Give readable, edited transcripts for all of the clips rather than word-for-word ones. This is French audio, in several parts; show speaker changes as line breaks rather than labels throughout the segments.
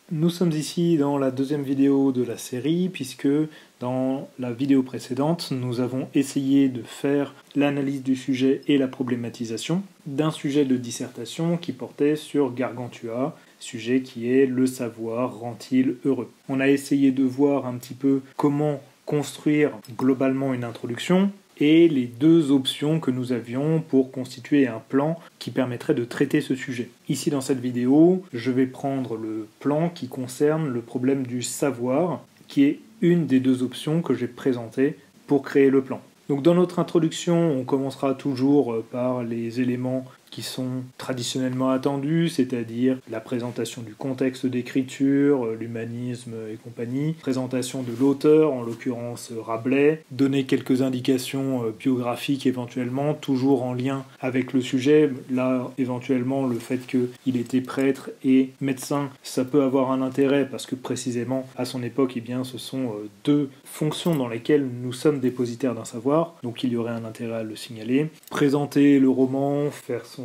Nous sommes ici dans la deuxième vidéo de la série, puisque dans la vidéo précédente, nous avons essayé de faire l'analyse du sujet et la problématisation d'un sujet de dissertation qui portait sur Gargantua, sujet qui est « Le savoir rend-il heureux ?» On a essayé de voir un petit peu comment construire globalement une introduction, et les deux options que nous avions pour constituer un plan qui permettrait de traiter ce sujet. Ici dans cette vidéo, je vais prendre le plan qui concerne le problème du savoir, qui est une des deux options que j'ai présentées pour créer le plan. Donc dans notre introduction, on commencera toujours par les éléments qui sont traditionnellement attendus, c'est-à-dire la présentation du contexte d'écriture, l'humanisme et compagnie, présentation de l'auteur, en l'occurrence Rabelais, donner quelques indications biographiques éventuellement, toujours en lien avec le sujet. Là, éventuellement, le fait qu'il était prêtre et médecin, ça peut avoir un intérêt parce que précisément, à son époque, eh bien, ce sont deux fonctions dans lesquelles nous sommes dépositaires d'un savoir, donc il y aurait un intérêt à le signaler. Présenter le roman, faire son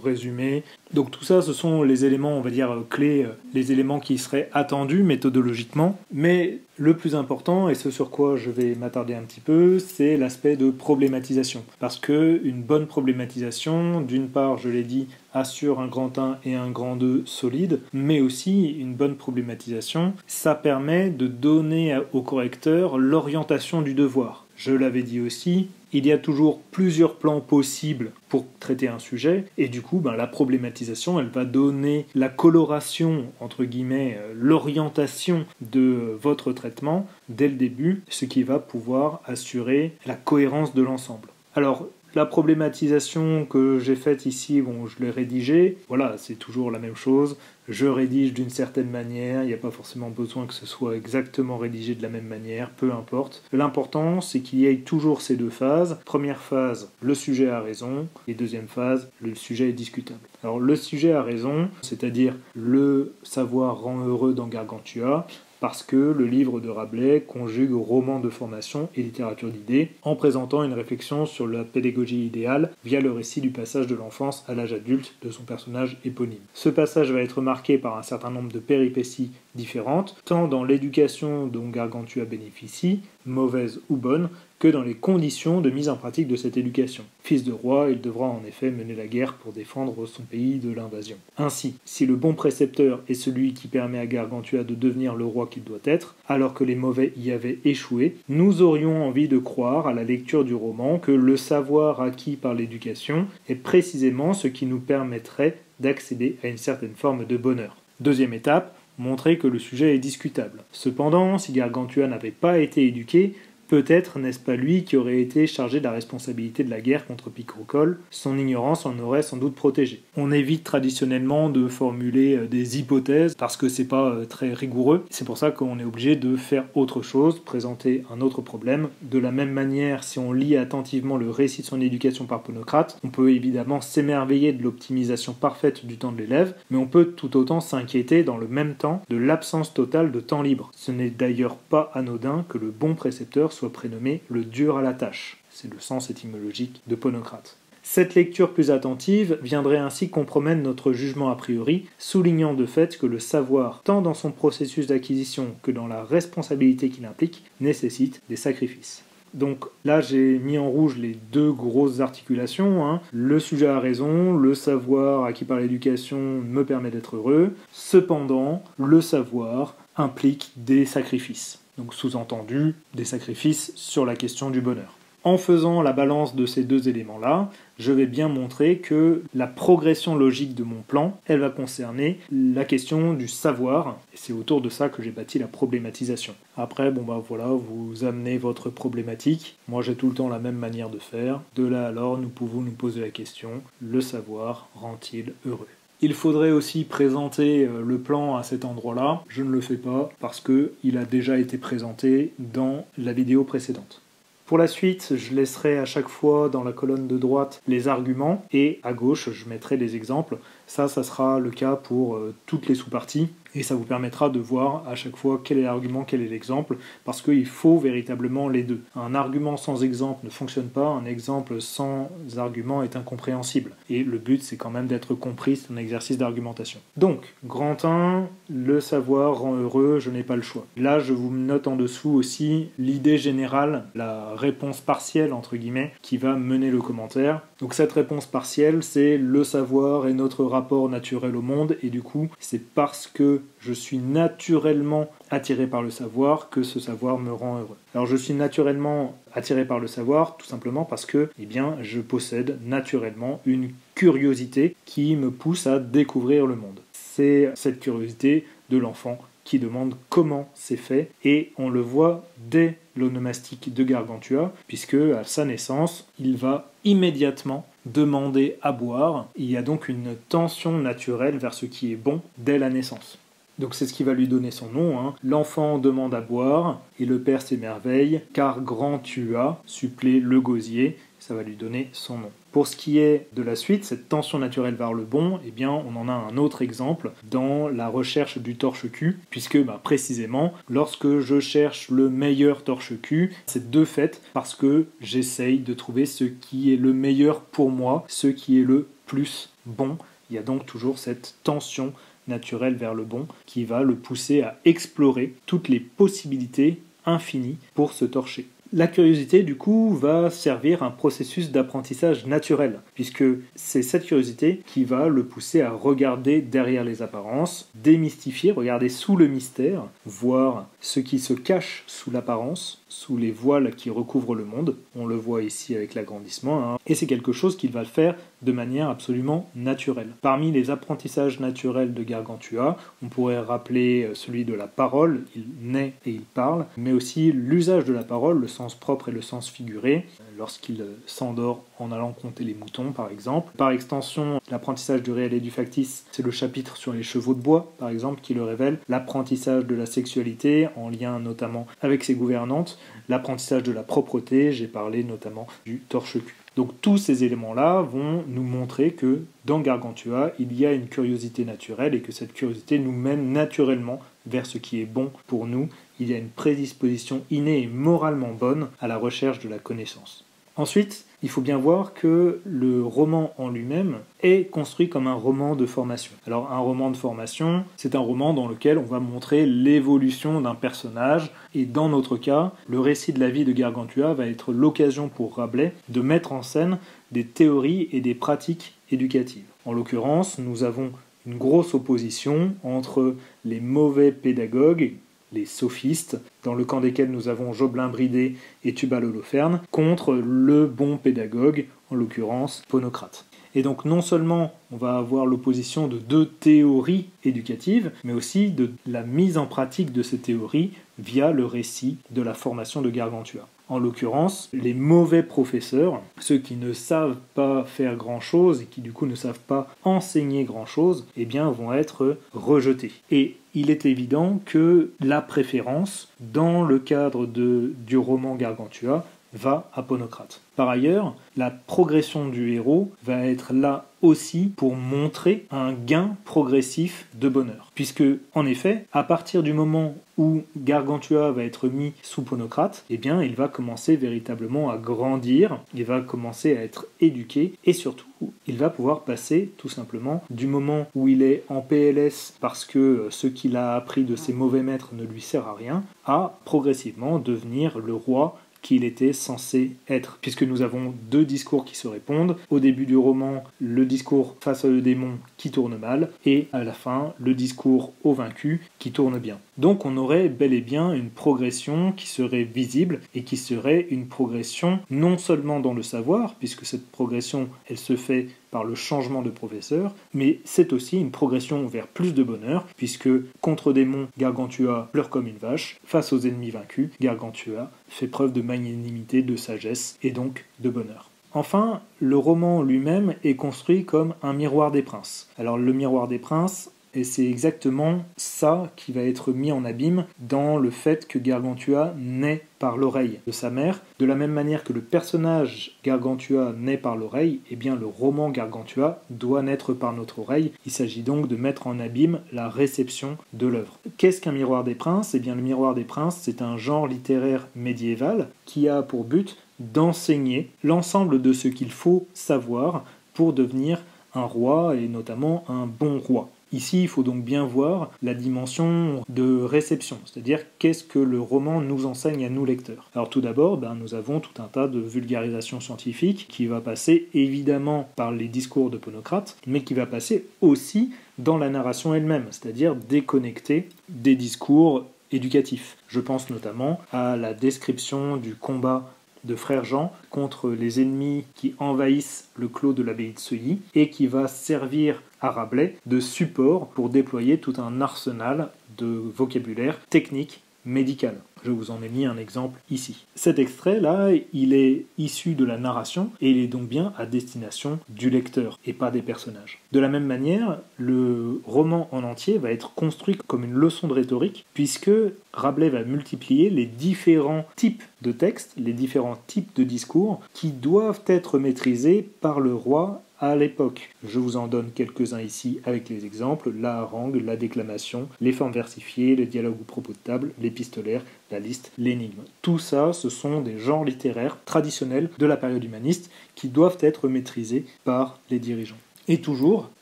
résumé. Donc tout ça, ce sont les éléments, on va dire, clés, les éléments qui seraient attendus méthodologiquement. Mais le plus important, et ce sur quoi je vais m'attarder un petit peu, c'est l'aspect de problématisation. Parce que une bonne problématisation, d'une part, je l'ai dit, assure un grand 1 et un grand 2 solide, mais aussi une bonne problématisation, ça permet de donner au correcteur l'orientation du devoir. Je l'avais dit aussi, il y a toujours plusieurs plans possibles pour traiter un sujet, et du coup, la problématisation, elle va donner la coloration, entre guillemets, l'orientation de votre traitement dès le début, ce qui va pouvoir assurer la cohérence de l'ensemble. Alors, la problématisation que j'ai faite ici, je l'ai rédigée, voilà, c'est toujours la même chose, je rédige d'une certaine manière, il n'y a pas forcément besoin que ce soit exactement rédigé de la même manière, peu importe. L'important, c'est qu'il y ait toujours ces deux phases. Première phase, le sujet a raison, et deuxième phase, le sujet est discutable. Alors le sujet a raison, c'est-à-dire le savoir rend heureux dans Gargantua, parce que le livre de Rabelais conjugue roman de formation et littérature d'idées en présentant une réflexion sur la pédagogie idéale via le récit du passage de l'enfance à l'âge adulte de son personnage éponyme. Ce passage va être marqué par un certain nombre de péripéties différentes, tant dans l'éducation dont Gargantua bénéficie, mauvaise ou bonne, que dans les conditions de mise en pratique de cette éducation. Fils de roi, il devra en effet mener la guerre pour défendre son pays de l'invasion. Ainsi, si le bon précepteur est celui qui permet à Gargantua de devenir le roi qu'il doit être, alors que les mauvais y avaient échoué, nous aurions envie de croire, à la lecture du roman, que le savoir acquis par l'éducation est précisément ce qui nous permettrait d'accéder à une certaine forme de bonheur. Deuxième étape, montrer que le sujet est discutable. Cependant, si Gargantua n'avait pas été éduqué, peut-être n'est-ce pas lui qui aurait été chargé de la responsabilité de la guerre contre Picrochole, son ignorance en aurait sans doute protégé. On évite traditionnellement de formuler des hypothèses parce que c'est pas très rigoureux, c'est pour ça qu'on est obligé de faire autre chose, présenter un autre problème. De la même manière, si on lit attentivement le récit de son éducation par Ponocrate, on peut évidemment s'émerveiller de l'optimisation parfaite du temps de l'élève, mais on peut tout autant s'inquiéter dans le même temps de l'absence totale de temps libre. Ce n'est d'ailleurs pas anodin que le bon précepteur soit prénommé le dur à la tâche. C'est le sens étymologique de Ponocrate. Cette lecture plus attentive viendrait ainsi compromettre notre jugement a priori, soulignant de fait que le savoir, tant dans son processus d'acquisition que dans la responsabilité qu'il implique, nécessite des sacrifices. Donc là, j'ai mis en rouge les deux grosses articulations. Le sujet a raison, le savoir acquis par l'éducation me permet d'être heureux. Cependant, le savoir implique des sacrifices. Donc sous-entendu, des sacrifices sur la question du bonheur. En faisant la balance de ces deux éléments-là, je vais bien montrer que la progression logique de mon plan, elle va concerner la question du savoir, et c'est autour de ça que j'ai bâti la problématisation. Après, voilà, vous amenez votre problématique, moi j'ai tout le temps la même manière de faire, de là alors nous pouvons nous poser la question, le savoir rend-il heureux ? Il faudrait aussi présenter le plan à cet endroit-là. Je ne le fais pas parce qu'il a déjà été présenté dans la vidéo précédente. Pour la suite, je laisserai à chaque fois dans la colonne de droite les arguments et à gauche, je mettrai des exemples. Ça sera le cas pour toutes les sous-parties, et ça vous permettra de voir à chaque fois quel est l'argument, quel est l'exemple, parce qu'il faut véritablement les deux. Un argument sans exemple ne fonctionne pas, un exemple sans argument est incompréhensible. Et le but, c'est quand même d'être compris, c'est un exercice d'argumentation. Donc, grand 1, le savoir rend heureux, je n'ai pas le choix. Là, je vous note en dessous aussi l'idée générale, la réponse partielle, entre guillemets, qui va mener le commentaire. Donc cette réponse partielle, c'est le savoir est notre rapport naturel au monde, et du coup, c'est parce que je suis naturellement attiré par le savoir que ce savoir me rend heureux. Alors je suis naturellement attiré par le savoir tout simplement parce que je possède naturellement une curiosité qui me pousse à découvrir le monde. C'est cette curiosité de l'enfant qui demande comment c'est fait, et on le voit dès l'onomastique de Gargantua, puisque à sa naissance, il va immédiatement demander à boire. Il y a donc une tension naturelle vers ce qui est bon dès la naissance. Donc c'est ce qui va lui donner son nom. L'enfant demande à boire, et le père s'émerveille, car grand tu as, supplée le gosier, ça va lui donner son nom. Pour ce qui est de la suite, cette tension naturelle vers le bon, on en a un autre exemple dans la recherche du torche-cul, puisque précisément, lorsque je cherche le meilleur torche-cul, c'est de fait parce que j'essaye de trouver ce qui est le meilleur pour moi, ce qui est le plus bon. Il y a donc toujours cette tension naturelle vers le bon qui va le pousser à explorer toutes les possibilités infinies pour se torcher. La curiosité, du coup, va servir un processus d'apprentissage naturel, puisque c'est cette curiosité qui va le pousser à regarder derrière les apparences, démystifier, regarder sous le mystère, voir ce qui se cache sous l'apparence, sous les voiles qui recouvrent le monde. On le voit ici avec l'agrandissement, et c'est quelque chose qu'il va faire de manière absolument naturelle. Parmi les apprentissages naturels de Gargantua, on pourrait rappeler celui de la parole, il naît et il parle, mais aussi l'usage de la parole, le sens propre et le sens figuré, lorsqu'il s'endort en allant compter les moutons par exemple. Par extension, l'apprentissage du réel et du factice, c'est le chapitre sur les chevaux de bois par exemple qui le révèle, l'apprentissage de la sexualité en lien notamment avec ses gouvernantes, l'apprentissage de la propreté, j'ai parlé notamment du torche-cul. Donc tous ces éléments-là vont nous montrer que dans Gargantua, il y a une curiosité naturelle et que cette curiosité nous mène naturellement vers ce qui est bon pour nous. Il y a une prédisposition innée et moralement bonne à la recherche de la connaissance. Ensuite, il faut bien voir que le roman en lui-même est construit comme un roman de formation. Alors un roman de formation, c'est un roman dans lequel on va montrer l'évolution d'un personnage, et dans notre cas, le récit de la vie de Gargantua va être l'occasion pour Rabelais de mettre en scène des théories et des pratiques éducatives. En l'occurrence, nous avons une grosse opposition entre les mauvais pédagogues, les sophistes, dans le camp desquels nous avons Joblin-Bridé et Tubal Holoferne, contre le bon pédagogue, en l'occurrence Ponocrate. Et donc non seulement on va avoir l'opposition de deux théories éducatives, mais aussi de la mise en pratique de ces théories via le récit de la formation de Gargantua. En l'occurrence, les mauvais professeurs, ceux qui ne savent pas faire grand-chose et qui du coup ne savent pas enseigner grand-chose, vont être rejetés. Et il est évident que la préférence, dans le cadre du roman Gargantua, va à Ponocrate. Par ailleurs, la progression du héros va être là aussi pour montrer un gain progressif de bonheur. Puisque, en effet, à partir du moment où Gargantua va être mis sous Ponocrate, il va commencer véritablement à grandir, il va commencer à être éduqué, et surtout, il va pouvoir passer tout simplement du moment où il est en PLS parce que ce qu'il a appris de ses mauvais maîtres ne lui sert à rien, à progressivement devenir le roi qu'il était censé être, puisque nous avons deux discours qui se répondent. Au début du roman, le discours face à Eudémon qui tourne mal, et à la fin, le discours au vaincu qui tourne bien. Donc on aurait bel et bien une progression qui serait visible, et qui serait une progression non seulement dans le savoir, puisque cette progression, elle se fait par le changement de professeur, mais c'est aussi une progression vers plus de bonheur, puisque contre démons, Gargantua pleure comme une vache, face aux ennemis vaincus, Gargantua fait preuve de magnanimité, de sagesse, et donc de bonheur. Enfin, le roman lui-même est construit comme un miroir des princes. Alors le miroir des princes, Et c'est exactement ça qui va être mis en abîme dans le fait que Gargantua naît par l'oreille de sa mère. De la même manière que le personnage Gargantua naît par l'oreille, eh bien le roman Gargantua doit naître par notre oreille. Il s'agit donc de mettre en abîme la réception de l'œuvre. Qu'est-ce qu'un miroir des princes ? Eh bien le miroir des princes, c'est un genre littéraire médiéval qui a pour but d'enseigner l'ensemble de ce qu'il faut savoir pour devenir un roi et notamment un bon roi. Ici, il faut donc bien voir la dimension de réception, c'est-à-dire qu'est-ce que le roman nous enseigne à nous lecteurs. Alors tout d'abord, nous avons tout un tas de vulgarisation scientifique qui va passer évidemment par les discours de Ponocrate, mais qui va passer aussi dans la narration elle-même, c'est-à-dire déconnecter des discours éducatifs. Je pense notamment à la description du combat de Frère Jean contre les ennemis qui envahissent le clos de l'abbaye de Seuilly et qui va servir à Rabelais de support pour déployer tout un arsenal de vocabulaire technique médical. Je vous en ai mis un exemple ici. Cet extrait-là, il est issu de la narration et il est donc bien à destination du lecteur et pas des personnages. De la même manière, le roman en entier va être construit comme une leçon de rhétorique puisque Rabelais va multiplier les différents types de textes, les différents types de discours qui doivent être maîtrisés par le roi à l'époque. Je vous en donne quelques-uns ici avec les exemples, la harangue, la déclamation, les formes versifiées, le dialogue ou propos de table, l'épistolaire, la liste, l'énigme. Tout ça, ce sont des genres littéraires traditionnels de la période humaniste qui doivent être maîtrisés par les dirigeants. Et toujours,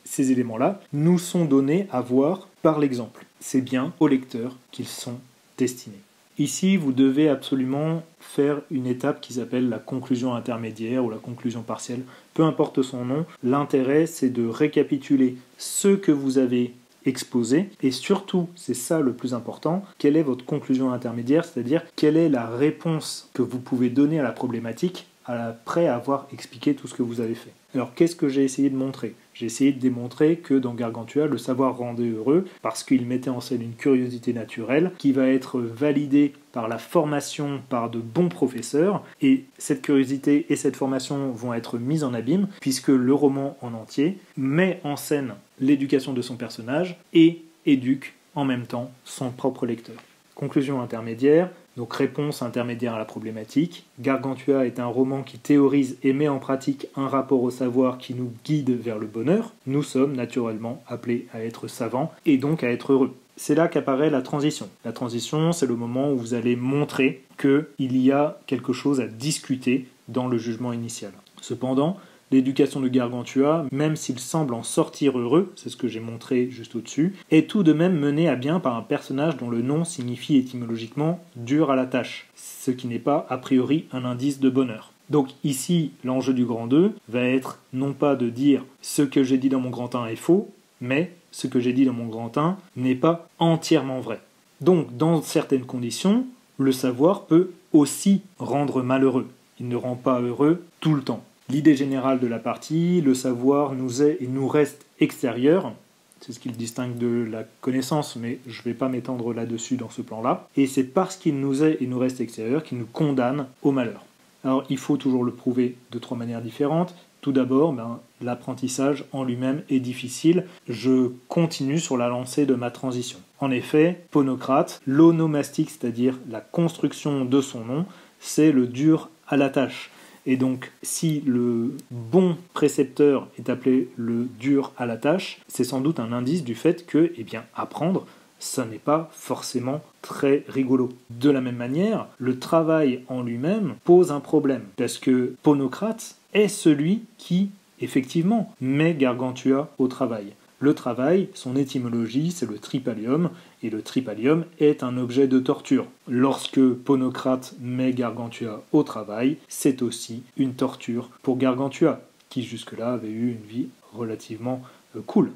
ces éléments-là nous sont donnés à voir par l'exemple. C'est bien aux lecteurs qu'ils sont destinés. Ici, vous devez absolument faire une étape qui s'appelle la conclusion intermédiaire ou la conclusion partielle, peu importe son nom. L'intérêt, c'est de récapituler ce que vous avez exposé et surtout, c'est ça le plus important, quelle est votre conclusion intermédiaire, c'est-à-dire quelle est la réponse que vous pouvez donner à la problématique après avoir expliqué tout ce que vous avez fait. Alors, qu'est-ce que j'ai essayé de montrer ? J'ai essayé de démontrer que dans Gargantua, le savoir rendait heureux parce qu'il mettait en scène une curiosité naturelle qui va être validée par la formation par de bons professeurs et cette curiosité et cette formation vont être mises en abîme puisque le roman en entier met en scène l'éducation de son personnage et éduque en même temps son propre lecteur. Conclusion intermédiaire, donc réponse intermédiaire à la problématique. Gargantua est un roman qui théorise et met en pratique un rapport au savoir qui nous guide vers le bonheur. Nous sommes naturellement appelés à être savants et donc à être heureux. C'est là qu'apparaît la transition. La transition, c'est le moment où vous allez montrer qu'il y a quelque chose à discuter dans le jugement initial. Cependant, l'éducation de Gargantua, même s'il semble en sortir heureux, c'est ce que j'ai montré juste au-dessus, est tout de même menée à bien par un personnage dont le nom signifie étymologiquement « dur à la tâche », ce qui n'est pas a priori un indice de bonheur. Donc ici, l'enjeu du grand 2 va être non pas de dire « ce que j'ai dit dans mon grand 1 est faux », mais « ce que j'ai dit dans mon grand 1 n'est pas entièrement vrai ». Donc, dans certaines conditions, le savoir peut aussi rendre malheureux. Il ne rend pas heureux tout le temps. L'idée générale de la partie, le savoir nous est et nous reste extérieur, c'est ce qui le distingue de la connaissance, mais je ne vais pas m'étendre là-dessus dans ce plan-là, et c'est parce qu'il nous est et nous reste extérieur qu'il nous condamne au malheur. Alors il faut toujours le prouver de 3 manières différentes. Tout d'abord, l'apprentissage en lui-même est difficile. Je continue sur la lancée de ma transition. En effet, Ponocrate, l'onomastique, c'est-à-dire la construction de son nom, c'est le dur à la tâche. Et donc, si le bon précepteur est appelé le dur à la tâche, c'est sans doute un indice du fait que, apprendre, ça n'est pas forcément très rigolo. De la même manière, le travail en lui-même pose un problème, parce que Ponocrate est celui qui, effectivement, met Gargantua au travail. Le travail, son étymologie, c'est le tripalium, et le tripalium est un objet de torture. Lorsque Ponocrate met Gargantua au travail, c'est aussi une torture pour Gargantua, qui jusque-là avait eu une vie relativement cool.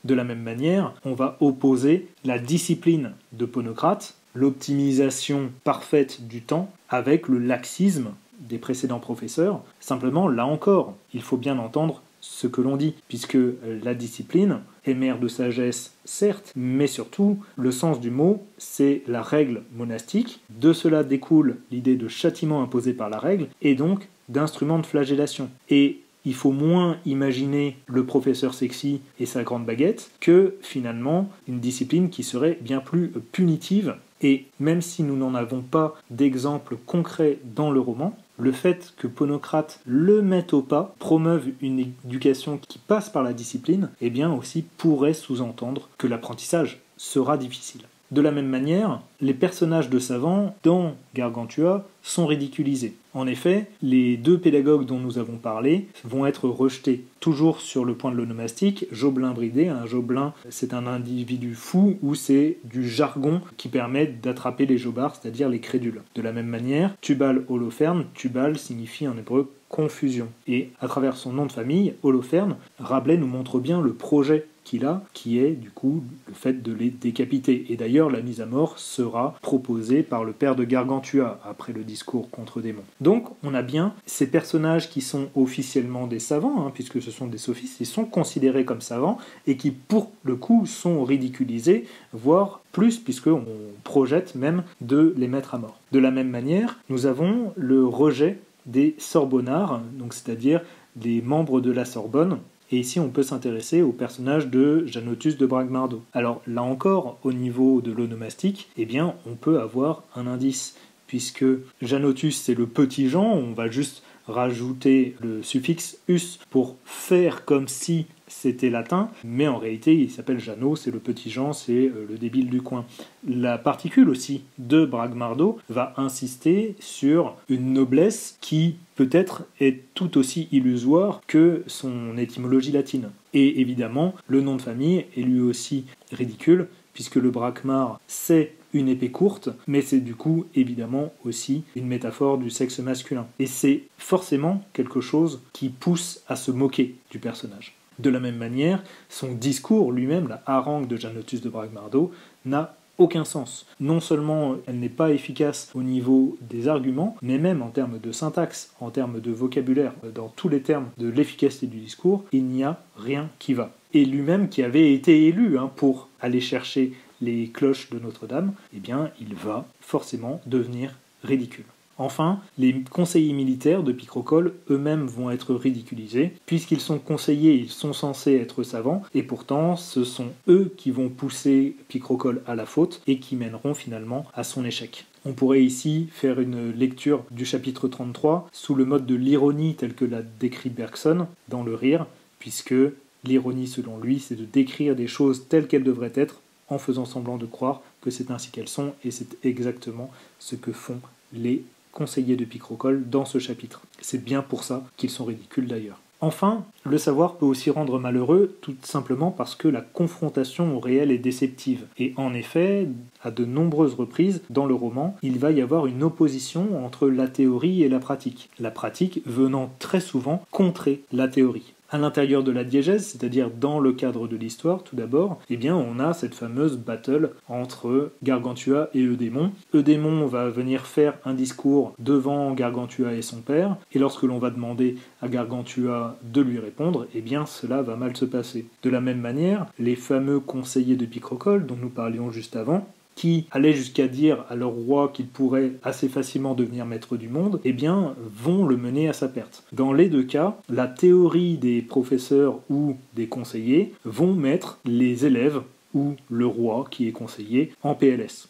De la même manière, on va opposer la discipline de Ponocrate, l'optimisation parfaite du temps, avec le laxisme des précédents professeurs. Simplement, là encore, il faut bien entendre ce que l'on dit, puisque la discipline est mère de sagesse, certes, mais surtout, le sens du mot, c'est la règle monastique. De cela découle l'idée de châtiment imposé par la règle, et donc d'instrument de flagellation. Et il faut moins imaginer le professeur sexy et sa grande baguette que finalement une discipline qui serait bien plus punitive. Et même si nous n'en avons pas d'exemple concret dans le roman, le fait que Ponocrate le mette au pas, promeuve une éducation qui passe par la discipline, eh bien aussi pourrait sous-entendre que l'apprentissage sera difficile. De la même manière, les personnages de savants dans Gargantua sont ridiculisés. En effet, les deux pédagogues dont nous avons parlé vont être rejetés. Toujours sur le point de l'onomastique, Jobelin bridé, un Jobelin c'est un individu fou ou c'est du jargon qui permet d'attraper les jobards, c'est-à-dire les crédules. De la même manière, Tubal Holoferne, Tubal signifie en hébreu confusion. Et à travers son nom de famille, Holoferne, Rabelais nous montre bien le projet qu'il a, qui est du coup le fait de les décapiter. Et d'ailleurs, la mise à mort sera proposée par le père de Gargantua après le discours contre Démon. Donc, on a bien ces personnages qui sont officiellement des savants, puisque ce sont des sophistes, ils sont considérés comme savants et qui, pour le coup, sont ridiculisés, voire plus, puisqu'on projette même de les mettre à mort. De la même manière, nous avons le rejet des Sorbonnards, donc c'est-à-dire des membres de la Sorbonne. Et ici, on peut s'intéresser au personnage de Janotus de Bragmardo. Alors là encore, au niveau de l'onomastique, eh bien, on peut avoir un indice, puisque Janotus, c'est le petit Jean, on va juste rajouter le suffixe us pour faire comme si c'était latin, mais en réalité, il s'appelle Jeannot, c'est le petit Jean, c'est le débile du coin. La particule aussi de Bragmardo va insister sur une noblesse qui peut-être est tout aussi illusoire que son étymologie latine. Et évidemment, le nom de famille est lui aussi ridicule, puisque le Bracmar, c'est une épée courte, mais c'est du coup évidemment aussi une métaphore du sexe masculin. Et c'est forcément quelque chose qui pousse à se moquer du personnage. De la même manière, son discours lui-même, la harangue de Janotus de Bragmardo, n'a aucun sens. Non seulement elle n'est pas efficace au niveau des arguments, mais même en termes de syntaxe, en termes de vocabulaire, dans tous les termes de l'efficacité du discours, il n'y a rien qui va. Et lui-même qui avait été élu pour aller chercher les cloches de Notre-Dame, eh bien il va forcément devenir ridicule. Enfin, les conseillers militaires de Picrocole eux-mêmes vont être ridiculisés, puisqu'ils sont conseillers, ils sont censés être savants, et pourtant ce sont eux qui vont pousser Picrocole à la faute et qui mèneront finalement à son échec. On pourrait ici faire une lecture du chapitre 33 sous le mode de l'ironie tel que l'a décrit Bergson dans Le Rire, puisque l'ironie selon lui c'est de décrire des choses telles qu'elles devraient être en faisant semblant de croire que c'est ainsi qu'elles sont, et c'est exactement ce que font les conseillers de Picrocole dans ce chapitre. C'est bien pour ça qu'ils sont ridicules d'ailleurs. Enfin, le savoir peut aussi rendre malheureux, tout simplement parce que la confrontation au réel est déceptive. Et en effet, à de nombreuses reprises, dans le roman, il va y avoir une opposition entre la théorie et la pratique. La pratique venant très souvent contrer la théorie. À l'intérieur de la diégèse, c'est-à-dire dans le cadre de l'histoire, tout d'abord, eh bien, on a cette fameuse battle entre Gargantua et Eudémon. Eudémon va venir faire un discours devant Gargantua et son père, et lorsque l'on va demander à Gargantua de lui répondre, eh bien, cela va mal se passer. De la même manière, les fameux conseillers de Picrocole, dont nous parlions juste avant, qui allaient jusqu'à dire à leur roi qu'il pourrait assez facilement devenir maître du monde, eh bien, vont le mener à sa perte. Dans les deux cas, la théorie des professeurs ou des conseillers vont mettre les élèves ou le roi qui est conseillé en PLS.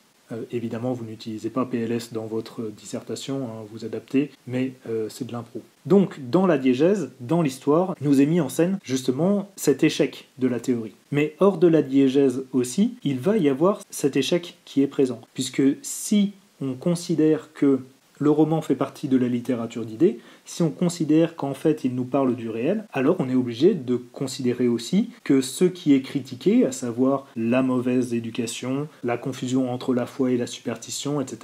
Évidemment, vous n'utilisez pas PLS dans votre dissertation, vous adaptez, mais c'est de l'impro. Donc, dans la diégèse, dans l'histoire, nous est mis en scène justement cet échec de la théorie. Mais hors de la diégèse aussi, il va y avoir cet échec qui est présent. Puisque si on considère que le roman fait partie de la littérature d'idées, si on considère qu'en fait il nous parle du réel, alors on est obligé de considérer aussi que ce qui est critiqué, à savoir la mauvaise éducation, la confusion entre la foi et la superstition, etc.,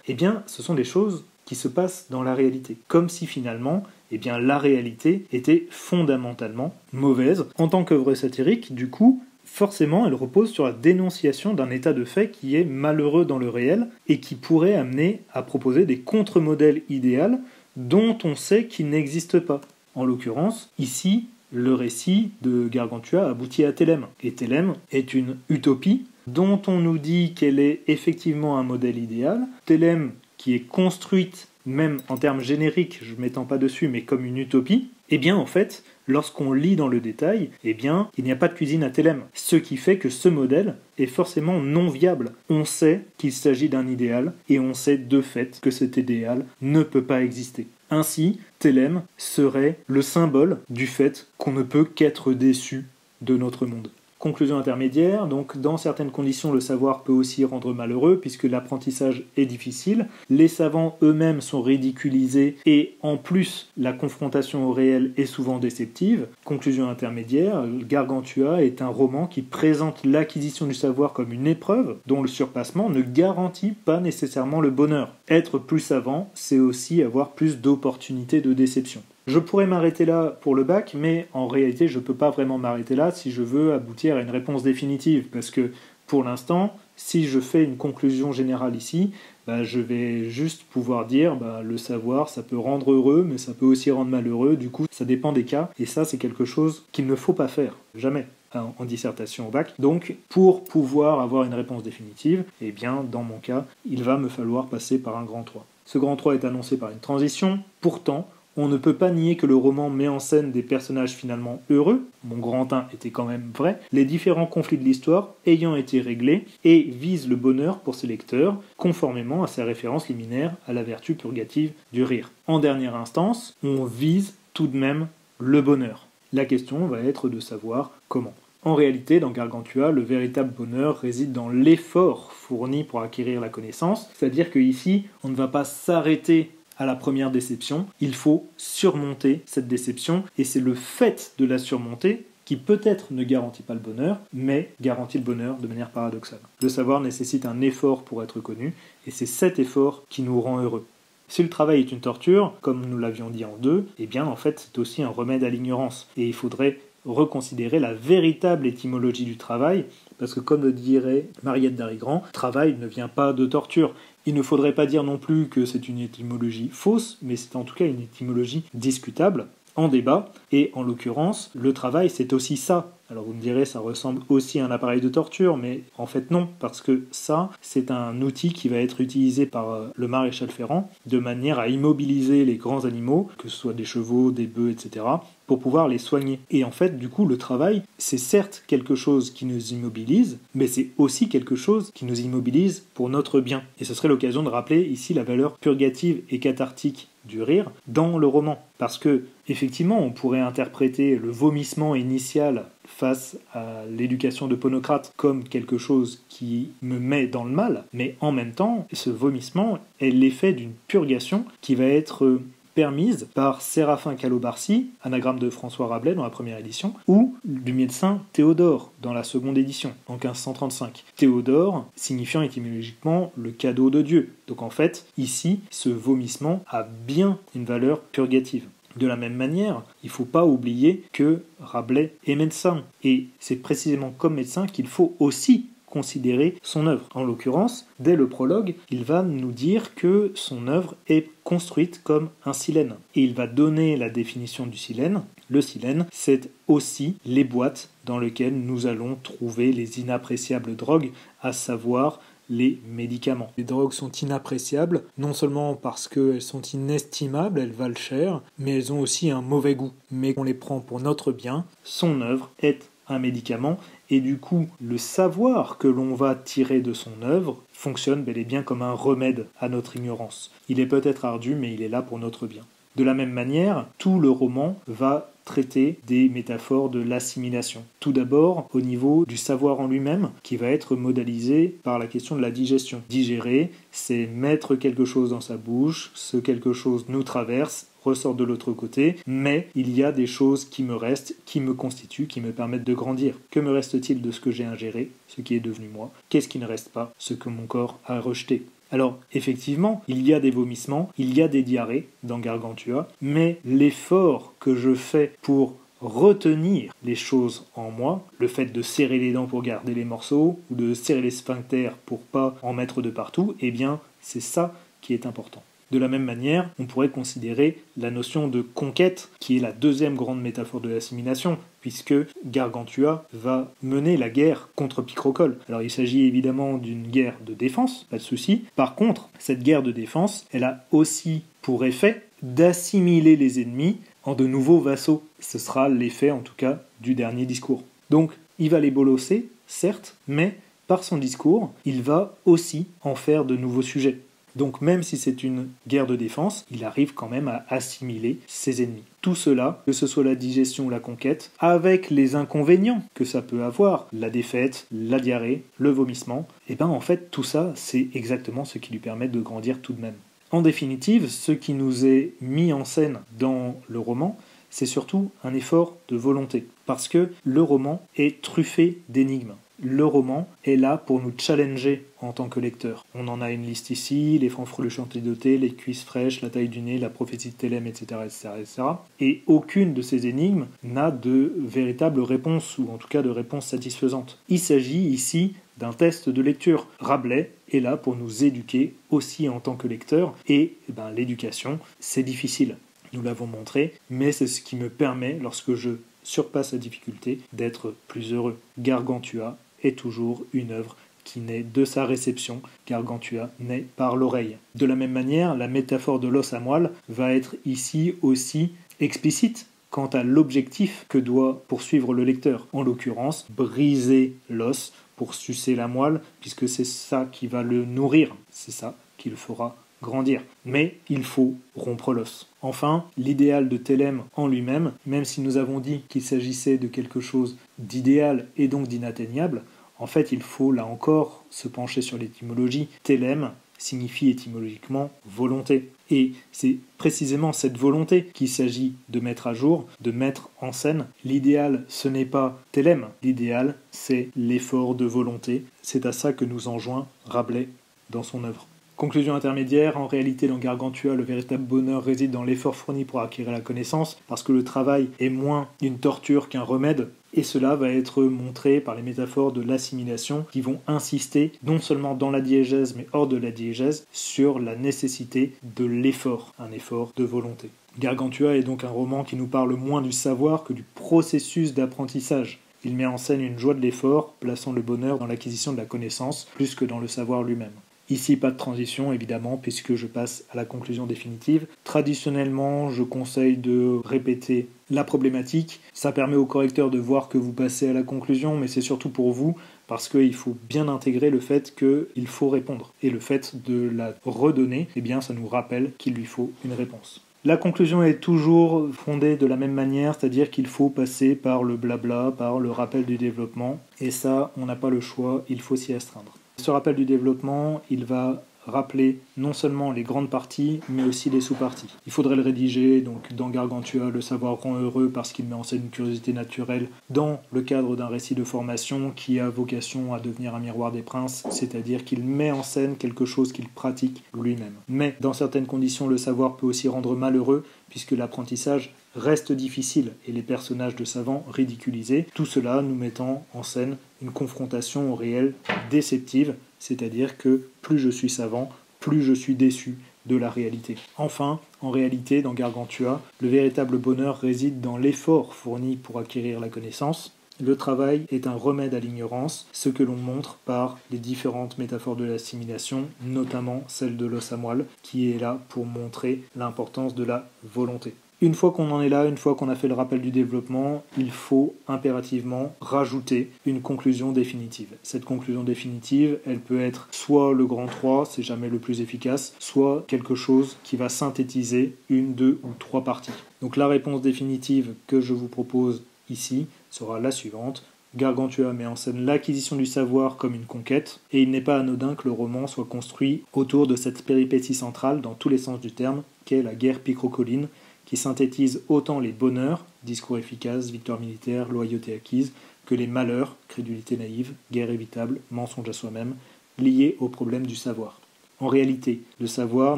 eh bien ce sont des choses qui se passent dans la réalité. Comme si finalement, eh bien, la réalité était fondamentalement mauvaise. En tant qu'œuvre satirique, du coup, forcément, elle repose sur la dénonciation d'un état de fait qui est malheureux dans le réel et qui pourrait amener à proposer des contre-modèles idéaux dont on sait qu'ils n'existent pas. En l'occurrence, ici, le récit de Gargantua aboutit à Thélème. Et Thélème est une utopie dont on nous dit qu'elle est effectivement un modèle idéal. Thélème qui est construite, même en termes génériques, je ne m'étends pas dessus, mais comme une utopie, Eh bien, en fait, lorsqu'on lit dans le détail, eh bien, il n'y a pas de cuisine à Thélème. Ce qui fait que ce modèle est forcément non viable. On sait qu'il s'agit d'un idéal, et on sait de fait que cet idéal ne peut pas exister. Ainsi, Thélème serait le symbole du fait qu'on ne peut qu'être déçu de notre monde. Conclusion intermédiaire, donc dans certaines conditions le savoir peut aussi rendre malheureux puisque l'apprentissage est difficile, les savants eux-mêmes sont ridiculisés et en plus la confrontation au réel est souvent déceptive. Conclusion intermédiaire, Gargantua est un roman qui présente l'acquisition du savoir comme une épreuve dont le surpassement ne garantit pas nécessairement le bonheur. Être plus savant, c'est aussi avoir plus d'opportunités de déception. Je pourrais m'arrêter là pour le bac, mais en réalité, je ne peux pas vraiment m'arrêter là si je veux aboutir à une réponse définitive, parce que pour l'instant, si je fais une conclusion générale ici, je vais juste pouvoir dire le savoir, ça peut rendre heureux, mais ça peut aussi rendre malheureux, du coup, ça dépend des cas, et ça, c'est quelque chose qu'il ne faut pas faire, jamais, en dissertation au bac. Donc, pour pouvoir avoir une réponse définitive, eh bien, dans mon cas, il va me falloir passer par un grand 3. Ce grand 3 est annoncé par une transition, pourtant, on ne peut pas nier que le roman met en scène des personnages finalement heureux, mon grand 1 était quand même vrai, les différents conflits de l'histoire ayant été réglés et vise le bonheur pour ses lecteurs, conformément à sa référence liminaire à la vertu purgative du rire. En dernière instance, on vise tout de même le bonheur. La question va être de savoir comment. En réalité, dans Gargantua, le véritable bonheur réside dans l'effort fourni pour acquérir la connaissance, c'est-à-dire qu'ici, on ne va pas s'arrêter à la première déception, il faut surmonter cette déception, et c'est le fait de la surmonter qui peut-être ne garantit pas le bonheur, mais garantit le bonheur de manière paradoxale. Le savoir nécessite un effort pour être connu, et c'est cet effort qui nous rend heureux. Si le travail est une torture, comme nous l'avions dit en 2, eh bien en fait c'est aussi un remède à l'ignorance, et il faudrait reconsidérer la véritable étymologie du travail, parce que comme le dirait Mariette Darigrand, travail ne vient pas de torture. Il ne faudrait pas dire non plus que c'est une étymologie fausse, mais c'est en tout cas une étymologie discutable, en débat, et en l'occurrence, le travail c'est aussi ça. Alors vous me direz, ça ressemble aussi à un appareil de torture, mais en fait non, parce que ça, c'est un outil qui va être utilisé par le maréchal Ferrand, de manière à immobiliser les grands animaux, que ce soit des chevaux, des bœufs, etc., pour pouvoir les soigner. Et en fait, du coup, le travail, c'est certes quelque chose qui nous immobilise, mais c'est aussi quelque chose qui nous immobilise pour notre bien. Et ce serait l'occasion de rappeler ici la valeur purgative et cathartique du rire dans le roman. Parce que, effectivement, on pourrait interpréter le vomissement initial face à l'éducation de Ponocrate comme quelque chose qui me met dans le mal, mais en même temps, ce vomissement est l'effet d'une purgation qui va être permise par Séraphin Calobarcy, anagramme de François Rabelais dans la première édition, ou du médecin Théodore dans la seconde édition, en 1535. Théodore signifiant étymologiquement le cadeau de Dieu. Donc en fait, ici, ce vomissement a bien une valeur purgative. De la même manière, il ne faut pas oublier que Rabelais est médecin, et c'est précisément comme médecin qu'il faut aussi considérer son œuvre. En l'occurrence, dès le prologue, il va nous dire que son œuvre est construite comme un silène. Et il va donner la définition du silène. Le silène, c'est aussi les boîtes dans lesquelles nous allons trouver les inappréciables drogues, à savoir les médicaments. Les drogues sont inappréciables, non seulement parce qu'elles sont inestimables, elles valent cher, mais elles ont aussi un mauvais goût. Mais on les prend pour notre bien, son œuvre est un médicament, et du coup, le savoir que l'on va tirer de son œuvre fonctionne bel et bien comme un remède à notre ignorance. Il est peut-être ardu, mais il est là pour notre bien. De la même manière, tout le roman va traiter des métaphores de l'assimilation. Tout d'abord, au niveau du savoir en lui-même, qui va être modalisé par la question de la digestion. Digérer, c'est mettre quelque chose dans sa bouche, ce quelque chose nous traverse, ressort de l'autre côté, mais il y a des choses qui me restent, qui me constituent, qui me permettent de grandir. Que me reste-t-il de ce que j'ai ingéré, ce qui est devenu moi? Qu'est-ce qui ne reste pas, ce que mon corps a rejeté? Alors, effectivement, il y a des vomissements, il y a des diarrhées dans Gargantua, mais l'effort que je fais pour retenir les choses en moi, le fait de serrer les dents pour garder les morceaux, ou de serrer les sphincters pour pas en mettre de partout, eh bien, c'est ça qui est important. De la même manière, on pourrait considérer la notion de conquête, qui est la deuxième grande métaphore de l'assimilation, puisque Gargantua va mener la guerre contre Picrocole. Alors il s'agit évidemment d'une guerre de défense, pas de souci. Par contre, cette guerre de défense, elle a aussi pour effet d'assimiler les ennemis en de nouveaux vassaux. Ce sera l'effet, en tout cas, du dernier discours. Donc, il va les bolosser, certes, mais par son discours, il va aussi en faire de nouveaux sujets. Donc même si c'est une guerre de défense, il arrive quand même à assimiler ses ennemis. Tout cela, que ce soit la digestion ou la conquête, avec les inconvénients que ça peut avoir, la défaite, la diarrhée, le vomissement, et bien en fait tout ça, c'est exactement ce qui lui permet de grandir tout de même. En définitive, ce qui nous est mis en scène dans le roman, c'est surtout un effort de volonté, parce que le roman est truffé d'énigmes. Le roman est là pour nous challenger en tant que lecteur. On en a une liste ici, les fanfreluches antidotés, les cuisses fraîches, la taille du nez, la prophétie de Thélème, etc., etc., etc. Et aucune de ces énigmes n'a de véritable réponse, ou en tout cas de réponse satisfaisante. Il s'agit ici d'un test de lecture. Rabelais est là pour nous éduquer aussi en tant que lecteur, et l'éducation, c'est difficile. Nous l'avons montré, mais c'est ce qui me permet, lorsque je surpasse la difficulté, d'être plus heureux. Gargantua est toujours une œuvre qui naît de sa réception. Gargantua naît par l'oreille. De la même manière, la métaphore de l'os à moelle va être ici aussi explicite quant à l'objectif que doit poursuivre le lecteur. En l'occurrence, briser l'os pour sucer la moelle, puisque c'est ça qui va le nourrir. C'est ça qui le fera grandir. Mais il faut rompre l'os. Enfin, l'idéal de Thélème en lui-même, même si nous avons dit qu'il s'agissait de quelque chose d'idéal et donc d'inatteignable, en fait, il faut là encore se pencher sur l'étymologie. Thélème signifie étymologiquement volonté. Et c'est précisément cette volonté qu'il s'agit de mettre à jour, de mettre en scène. L'idéal, ce n'est pas Thélème. L'idéal, c'est l'effort de volonté. C'est à ça que nous enjoint Rabelais dans son œuvre. Conclusion intermédiaire, en réalité dans Gargantua, le véritable bonheur réside dans l'effort fourni pour acquérir la connaissance, parce que le travail est moins une torture qu'un remède, et cela va être montré par les métaphores de l'assimilation qui vont insister, non seulement dans la diégèse, mais hors de la diégèse, sur la nécessité de l'effort, un effort de volonté. Gargantua est donc un roman qui nous parle moins du savoir que du processus d'apprentissage. Il met en scène une joie de l'effort, plaçant le bonheur dans l'acquisition de la connaissance, plus que dans le savoir lui-même. Ici, pas de transition, évidemment, puisque je passe à la conclusion définitive. Traditionnellement, je conseille de répéter la problématique. Ça permet au correcteur de voir que vous passez à la conclusion, mais c'est surtout pour vous, parce qu'il faut bien intégrer le fait qu'il faut répondre. Et le fait de la redonner, eh bien, ça nous rappelle qu'il lui faut une réponse. La conclusion est toujours fondée de la même manière, c'est-à-dire qu'il faut passer par le blabla, par le rappel du développement, et ça, on n'a pas le choix, il faut s'y astreindre. Ce rappel du développement, il va rappeler non seulement les grandes parties, mais aussi les sous-parties. Il faudrait le rédiger, donc dans Gargantua, le savoir rend heureux parce qu'il met en scène une curiosité naturelle dans le cadre d'un récit de formation qui a vocation à devenir un miroir des princes, c'est-à-dire qu'il met en scène quelque chose qu'il pratique lui-même. Mais dans certaines conditions, le savoir peut aussi rendre malheureux, puisque l'apprentissage reste difficile et les personnages de savants ridiculisés, tout cela nous mettant en scène une confrontation au réel déceptive, c'est-à-dire que plus je suis savant, plus je suis déçu de la réalité. Enfin, en réalité, dans Gargantua, le véritable bonheur réside dans l'effort fourni pour acquérir la connaissance. Le travail est un remède à l'ignorance, ce que l'on montre par les différentes métaphores de l'assimilation, notamment celle de l'os à moelle, qui est là pour montrer l'importance de la volonté. Une fois qu'on en est là, une fois qu'on a fait le rappel du développement, il faut impérativement rajouter une conclusion définitive. Cette conclusion définitive, elle peut être soit le grand 3, c'est jamais le plus efficace, soit quelque chose qui va synthétiser une, deux ou trois parties. Donc la réponse définitive que je vous propose ici sera la suivante. Gargantua met en scène l'acquisition du savoir comme une conquête, et il n'est pas anodin que le roman soit construit autour de cette péripétie centrale dans tous les sens du terme, qu'est la guerre picrocolline, qui synthétise autant les bonheurs, discours efficace, victoire militaire, loyauté acquise, que les malheurs, crédulité naïve, guerre évitable, mensonge à soi-même, liés au problème du savoir. En réalité, le savoir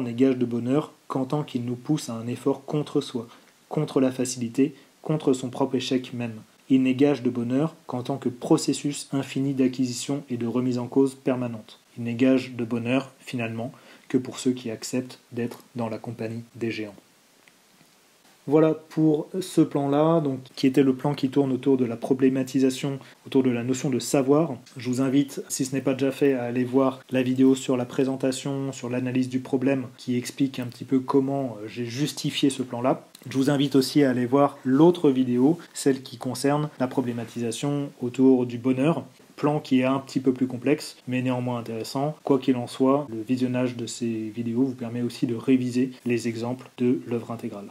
n'est gage de bonheur qu'en tant qu'il nous pousse à un effort contre soi, contre la facilité, contre son propre échec même. Il n'est gage de bonheur qu'en tant que processus infini d'acquisition et de remise en cause permanente. Il n'est gage de bonheur, finalement, que pour ceux qui acceptent d'être dans la compagnie des géants. Voilà pour ce plan-là, donc qui était le plan qui tourne autour de la problématisation, autour de la notion de savoir. Je vous invite, si ce n'est pas déjà fait, à aller voir la vidéo sur la présentation, sur l'analyse du problème, qui explique un petit peu comment j'ai justifié ce plan-là. Je vous invite aussi à aller voir l'autre vidéo, celle qui concerne la problématisation autour du bonheur. Plan qui est un petit peu plus complexe, mais néanmoins intéressant. Quoi qu'il en soit, le visionnage de ces vidéos vous permet aussi de réviser les exemples de l'œuvre intégrale.